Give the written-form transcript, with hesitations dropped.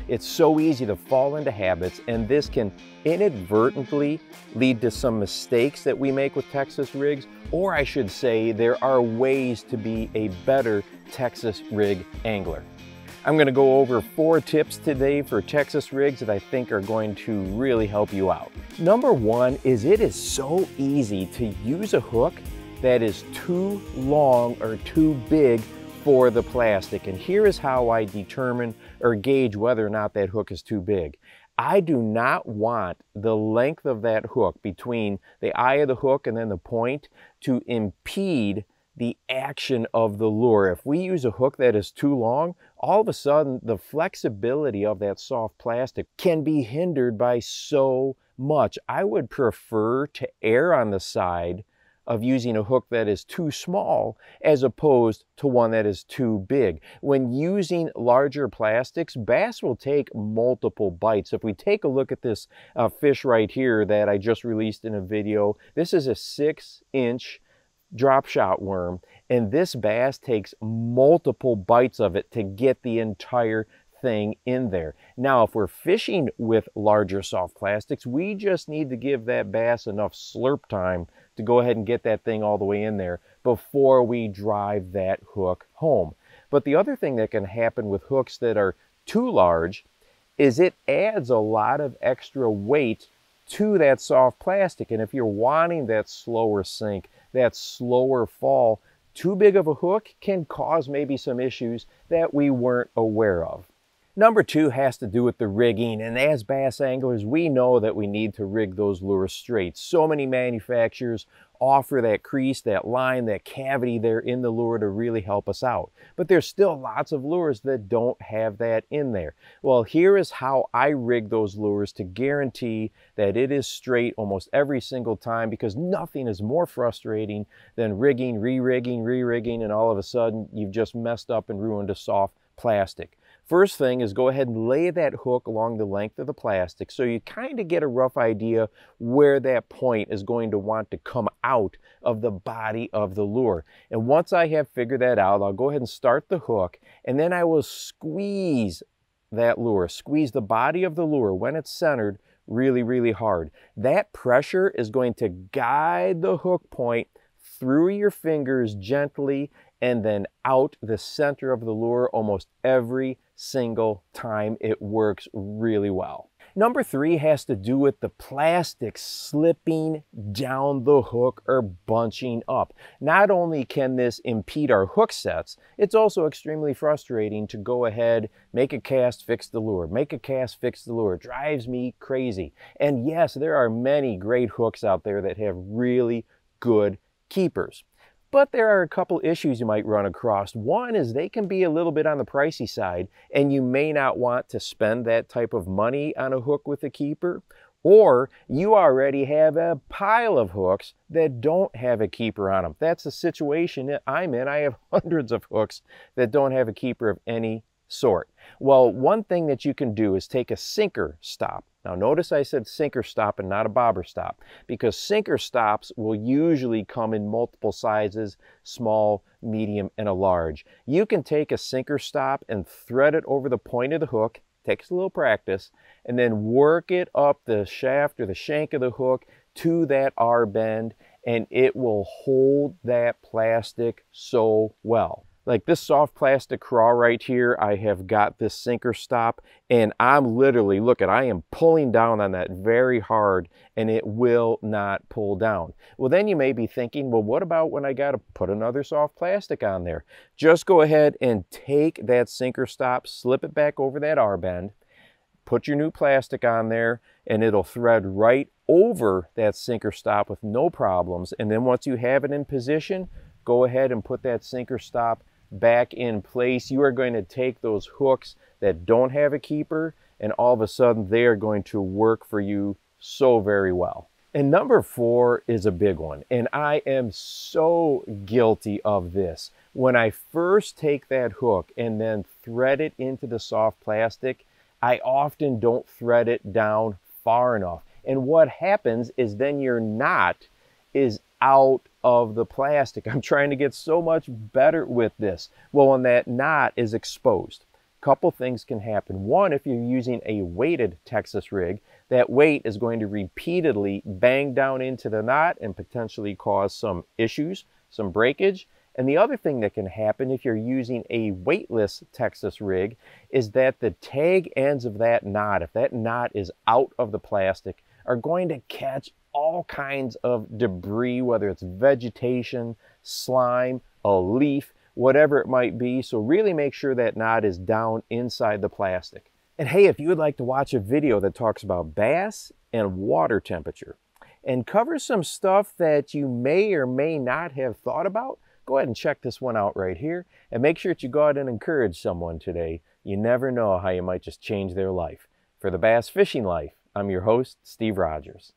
It's so easy to fall into habits, and this can inadvertently lead to some mistakes that we make with Texas rigs, or I should say there are ways to be a better Texas rig angler. I'm going to go over 4 tips today for Texas rigs that I think are going to really help you out. Number 1 is it is so easy to use a hook that is too long or too big for the plastic. And here is how I determine or gauge whether or not that hook is too big. I do not want the length of that hook between the eye of the hook and then the point to impede the action of the lure. If we use a hook that is too long, all of a sudden the flexibility of that soft plastic can be hindered by so much. I would prefer to err on the side of using a hook that is too small as opposed to one that is too big. When using larger plastics, bass will take multiple bites. If we take a look at this fish right here that I just released in a video, this is a 6-inch drop shot worm, and this bass takes multiple bites of it to get the entire thing in there. Now, if we're fishing with larger soft plastics, we just need to give that bass enough slurp time to go ahead and get that thing all the way in there before we drive that hook home. But the other thing that can happen with hooks that are too large is it adds a lot of extra weight to that soft plastic. And if you're wanting that slower sink, that slower fall, too big of a hook can cause maybe some issues that we weren't aware of. Number 2 has to do with the rigging, and as bass anglers, we know that we need to rig those lures straight. So many manufacturers offer that crease, that line, that cavity there in the lure to really help us out. But there's still lots of lures that don't have that in there. Well, here is how I rig those lures to guarantee that it is straight almost every single time, because nothing is more frustrating than rigging, re-rigging, and all of a sudden you've just messed up and ruined a soft plastic. First thing is go ahead and lay that hook along the length of the plastic so you kind of get a rough idea where that point is going to want to come out of the body of the lure. And once I have figured that out, I'll go ahead and start the hook, and then I will squeeze that lure, squeeze the body of the lure when it's centered really, really hard. That pressure is going to guide the hook point through your fingers gently and then out the center of the lure almost every single time. It works really well. Number 3 has to do with the plastic slipping down the hook or bunching up. Not only can this impede our hook sets, it's also extremely frustrating to go ahead, make a cast, fix the lure, make a cast, fix the lure. It drives me crazy. And yes, there are many great hooks out there that have really good keepers. But there are a couple issues you might run across. One is they can be a little bit on the pricey side, and you may not want to spend that type of money on a hook with a keeper. Or you already have a pile of hooks that don't have a keeper on them. That's the situation that I'm in. I have hundreds of hooks that don't have a keeper of any sort. Well, one thing that you can do is take a sinker stop. Now notice I said sinker stop and not a bobber stop, because sinker stops will usually come in multiple sizes, small, medium, and a large. You can take a sinker stop and thread it over the point of the hook, takes a little practice, and then work it up the shaft or the shank of the hook to that R bend, and it will hold that plastic so well. Like this soft plastic craw right here, I have got this sinker stop, and I'm literally, look at, I am pulling down on that very hard, and it will not pull down. Well, then you may be thinking, well, what about when I got to put another soft plastic on there? Just go ahead and take that sinker stop, slip it back over that R bend, put your new plastic on there, and it'll thread right over that sinker stop with no problems. And then once you have it in position, go ahead and put that sinker stop back in place. You are going to take those hooks that don't have a keeper, and all of a sudden they are going to work for you so very well. And number 4 is a big one, and I am so guilty of this. When I first take that hook and then thread it into the soft plastic, I often don't thread it down far enough. And what happens is then your knot is out of the plastic. I'm trying to get so much better with this. Well, when that knot is exposed, couple things can happen. One, if you're using a weighted Texas rig, that weight is going to repeatedly bang down into the knot and potentially cause some issues, some breakage. And the other thing that can happen if you're using a weightless Texas rig is that the tag ends of that knot, if that knot is out of the plastic, are going to catch all kinds of debris, whether it's vegetation, slime, a leaf, whatever it might be. So really make sure that knot is down inside the plastic. And hey, if you would like to watch a video that talks about bass and water temperature and covers some stuff that you may or may not have thought about, go ahead and check this one out right here, and make sure that you go out and encourage someone today. You never know how you might just change their life. For the Bass Fishing Life, I'm your host, Steve Rogers.